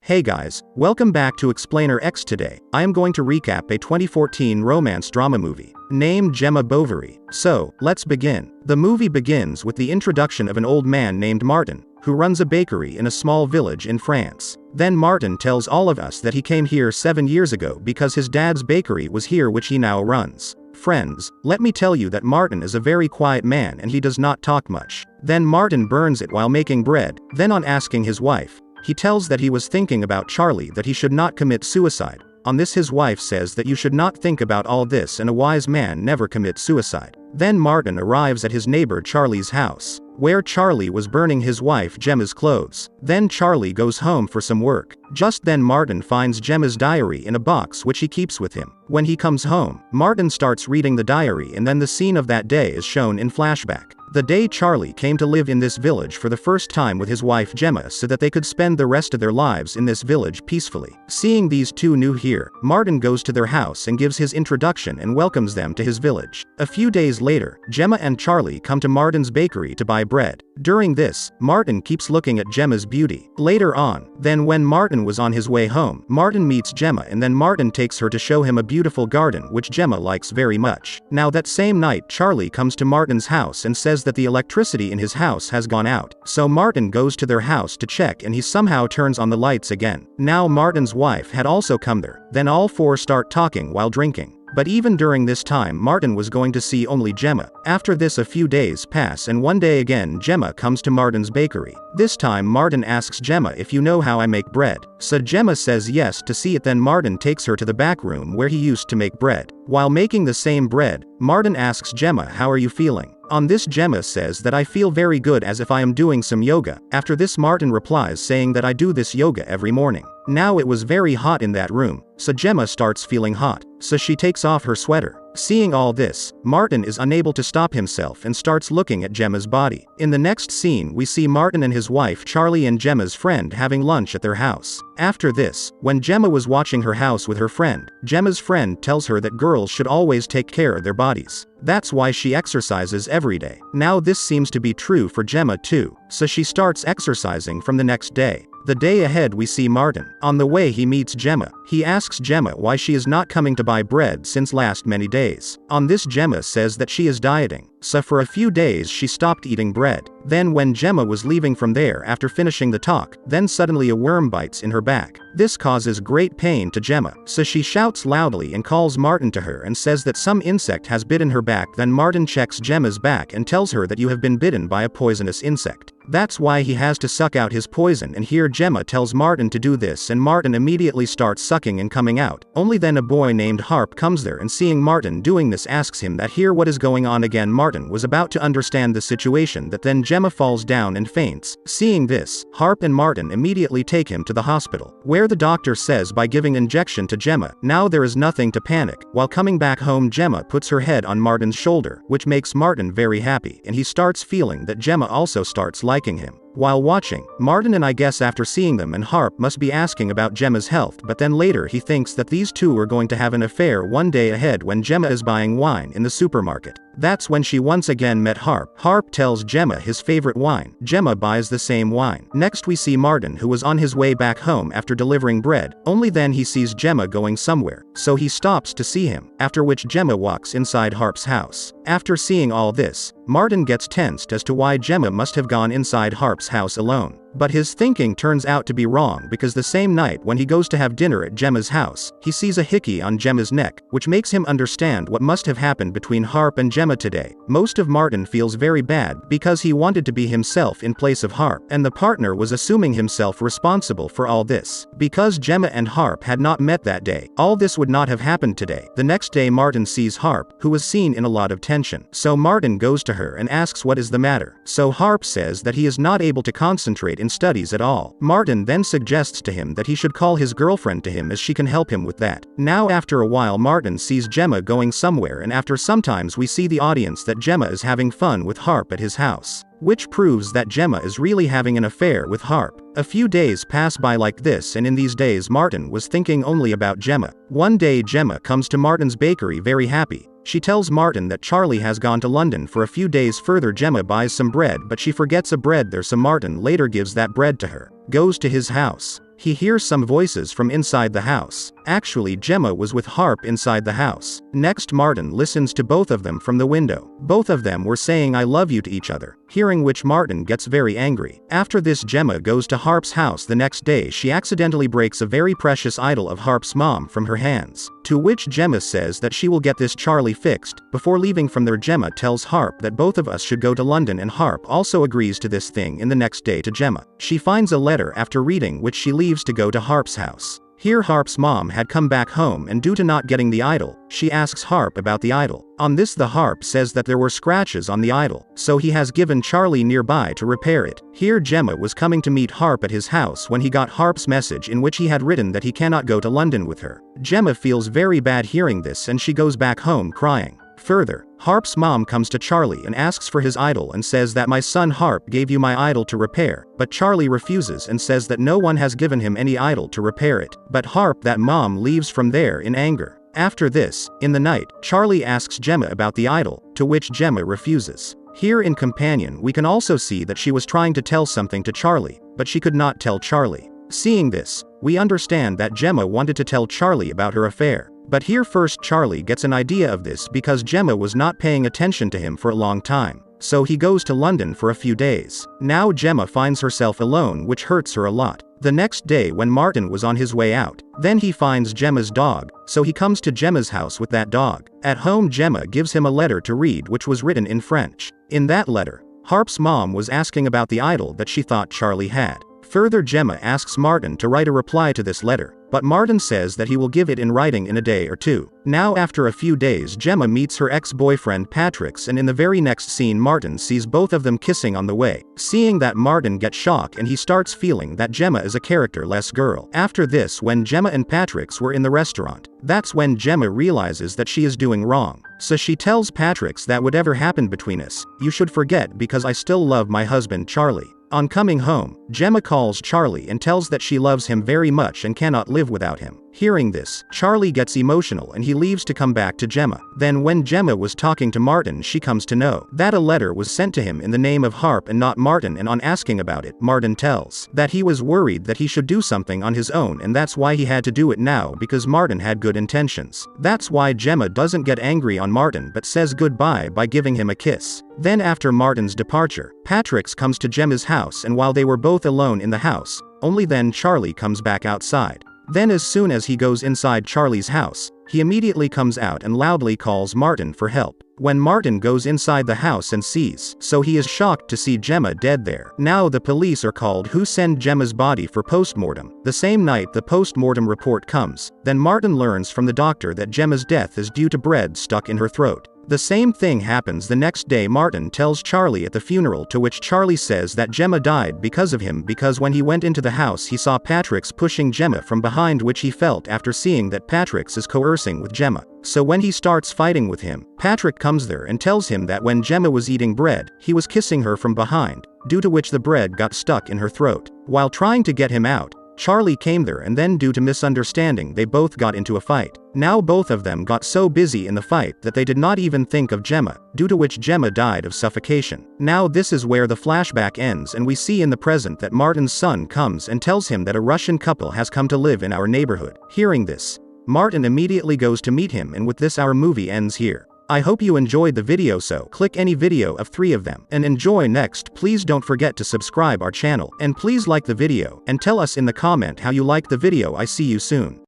Hey guys, welcome back to Explainer X. Today, I am going to recap a 2014 romance drama movie named Gemma Bovery. So, let's begin. The movie begins with the introduction of an old man named Martin, who runs a bakery in a small village in France. Then Martin tells all of us that he came here 7 years ago because his dad's bakery was here, which he now runs. Friends, let me tell you that Martin is a very quiet man and he does not talk much. Then Martin burns it while making bread. Then on asking his wife, he tells that he was thinking about Charlie, that he should not commit suicide. On this his wife says that you should not think about all this and a wise man never commits suicide. Then Martin arrives at his neighbor Charlie's house, where Charlie was burning his wife Gemma's clothes. Then Charlie goes home for some work. Just then Martin finds Gemma's diary in a box which he keeps with him. When he comes home, Martin starts reading the diary and then the scene of that day is shown in flashback. The day Charlie came to live in this village for the first time with his wife Gemma so that they could spend the rest of their lives in this village peacefully. Seeing these two new here, Martin goes to their house and gives his introduction and welcomes them to his village. A few days later, Gemma and Charlie come to Martin's bakery to buy bread. During this, Martin keeps looking at Gemma's beauty. Later on, then when Martin was on his way home, Martin meets Gemma and then Martin takes her to show him a beautiful garden which Gemma likes very much. Now that same night Charlie comes to Martin's house and says that the electricity in his house has gone out. So Martin goes to their house to check and he somehow turns on the lights again. Now Martin's wife had also come there. Then all four start talking while drinking. But even during this time Martin was going to see only Gemma. After this a few days pass and one day again Gemma comes to Martin's bakery. This time Martin asks Gemma if you know how I make bread. So Gemma says yes to see it. Then Martin takes her to the back room where he used to make bread. While making the same bread, Martin asks Gemma, how are you feeling? On this Gemma says that I feel very good, as if I am doing some yoga. After this Martin replies saying that I do this yoga every morning. Now it was very hot in that room, so Gemma starts feeling hot, so she takes off her sweater. Seeing all this, Martin is unable to stop himself and starts looking at Gemma's body. In the next scene we see Martin and his wife Charlie and Gemma's friend having lunch at their house. After this, when Gemma was watching her house with her friend, Gemma's friend tells her that girls should always take care of their bodies. That's why she exercises every day. Now this seems to be true for Gemma too, so she starts exercising from the next day. The day ahead we see Martin. On the way he meets Gemma. He asks Gemma why she is not coming to buy bread since last many days. On this Gemma says that she is dieting, so for a few days she stopped eating bread. Then when Gemma was leaving from there after finishing the talk, then suddenly a worm bites in her back. This causes great pain to Gemma, so she shouts loudly and calls Martin to her and says that some insect has bitten her back. Then Martin checks Gemma's back and tells her that you have been bitten by a poisonous insect. That's why he has to suck out his poison, and here Gemma tells Martin to do this and Martin immediately starts sucking and coming out. Only then a boy named Harp comes there and seeing Martin doing this asks him that here what is going on again. Martin was about to understand the situation, that then Gemma falls down and faints. Seeing this, Harp and Martin immediately take him to the hospital, where the doctor says by giving injection to Gemma. Now there is nothing to panic. While coming back home Gemma puts her head on Martin's shoulder, which makes Martin very happy and he starts feeling that Gemma also starts liking him. While watching, Martin and I guess after seeing them and Harp must be asking about Gemma's health, but then later he thinks that these two are going to have an affair one day ahead when Gemma is buying wine in the supermarket. That's when she once again met Harp. Harp tells Gemma his favorite wine. Gemma buys the same wine. Next we see Martin, who was on his way back home after delivering bread. Only then he sees Gemma going somewhere, so he stops to see him, after which Gemma walks inside Harp's house. After seeing all this, Martin gets tensed as to why Gemma must have gone inside Harp's house alone. But his thinking turns out to be wrong, because the same night when he goes to have dinner at Gemma's house, he sees a hickey on Gemma's neck, which makes him understand what must have happened between Harp and Gemma today. Most of Martin feels very bad because he wanted to be himself in place of Harp, and the partner was assuming himself responsible for all this. Because Gemma and Harp had not met that day, all this would not have happened today. The next day Martin sees Harp, who was seen in a lot of tension. So Martin goes to her and asks what is the matter. So Harp says that he is not able to concentrate in studies at all. Martin then suggests to him that he should call his girlfriend to him as she can help him with that. Now after a while Martin sees Gemma going somewhere, and after sometimes we see the audience that Gemma is having fun with Harp at his house, which proves that Gemma is really having an affair with Harp. A few days pass by like this, and in these days Martin was thinking only about Gemma. One day Gemma comes to Martin's bakery very happy. She tells Martin that Charlie has gone to London for a few days. Further Gemma buys some bread, but she forgets a bread there, so Martin later gives that bread to her, goes to his house. he hears some voices from inside the house. Actually, Gemma was with Harp inside the house. Next, Martin listens to both of them from the window. Both of them were saying "I love you" to each other, hearing which Martin gets very angry. After this, Gemma goes to Harp's house. The next day, she accidentally breaks a very precious idol of Harp's mom from her hands, to which Gemma says that she will get this Charlie fixed. Before leaving from there, Gemma tells Harp that both of us should go to London, and Harp also agrees to this thing. In the next day to Gemma, she finds a letter after reading which she leaves to go to Harp's house. Here Harp's mom had come back home, and due to not getting the idol, she asks Harp about the idol. On this, the Harp says that there were scratches on the idol, so he has given Charlie nearby to repair it. Here Gemma was coming to meet Harp at his house when he got Harp's message in which he had written that he cannot go to London with her. Gemma feels very bad hearing this, and she goes back home crying. Further, Harp's mom comes to Charlie and asks for his idol and says that "My son Harp gave you my idol to repair," but Charlie refuses and says that no one has given him any idol to repair it. But Harp, that mom, leaves from there in anger. After this, in the night, Charlie asks Gemma about the idol, to which Gemma refuses. Here in Companion we can also see that she was trying to tell something to Charlie, but she could not tell Charlie. Seeing this, we understand that Gemma wanted to tell Charlie about her affair. But here first Charlie gets an idea of this because Gemma was not paying attention to him for a long time. So he goes to London for a few days. Now Gemma finds herself alone, which hurts her a lot. The next day when Martin was on his way out, then he finds Gemma's dog, so he comes to Gemma's house with that dog. At home, Gemma gives him a letter to read which was written in French. In that letter, Harp's mom was asking about the idol that she thought Charlie had. Further, Gemma asks Martin to write a reply to this letter, but Martin says that he will give it in writing in a day or two. Now after a few days, Gemma meets her ex-boyfriend Patrick's, and in the very next scene Martin sees both of them kissing on the way. Seeing that, Martin gets shocked and he starts feeling that Gemma is a characterless girl. After this, when Gemma and Patrick's were in the restaurant, that's when Gemma realizes that she is doing wrong. So she tells Patrick's that whatever happened between us, you should forget because I still love my husband Charlie. On coming home, Gemma calls Charlie and tells that she loves him very much and cannot live without him. Hearing this, Charlie gets emotional and he leaves to come back to Gemma. Then when Gemma was talking to Martin, she comes to know that a letter was sent to him in the name of Harp and not Martin, and on asking about it, Martin tells that he was worried that he should do something on his own, and that's why he had to do it now because Martin had good intentions. That's why Gemma doesn't get angry on Martin but says goodbye by giving him a kiss. Then after Martin's departure, Patrick's comes to Gemma's house, and while they were both alone in the house, only then Charlie comes back outside. Then as soon as he goes inside Charlie's house, he immediately comes out and loudly calls Martin for help. When Martin goes inside the house and sees, so he is shocked to see Gemma dead there. Now the police are called, who send Gemma's body for postmortem. The same night the postmortem report comes. Then Martin learns from the doctor that Gemma's death is due to bread stuck in her throat. The same thing happens the next day. Martin tells Charlie at the funeral, to which Charlie says that Gemma died because of him, because when he went into the house he saw Patrick's pushing Gemma from behind, which he felt after seeing that Patrick's is coercing with Gemma. So when he starts fighting with him, Patrick comes there and tells him that when Gemma was eating bread, he was kissing her from behind, due to which the bread got stuck in her throat. While trying to get him out, Charlie came there, and then due to misunderstanding they both got into a fight. Now both of them got so busy in the fight that they did not even think of Gemma, due to which Gemma died of suffocation. Now this is where the flashback ends, and we see in the present that Martin's son comes and tells him that a Russian couple has come to live in our neighborhood. Hearing this, Martin immediately goes to meet him, and with this our movie ends here. I hope you enjoyed the video, so click any video of 3 of them and enjoy next. Please don't forget to subscribe our channel, and please like the video and tell us in the comment how you like the video. I see you soon.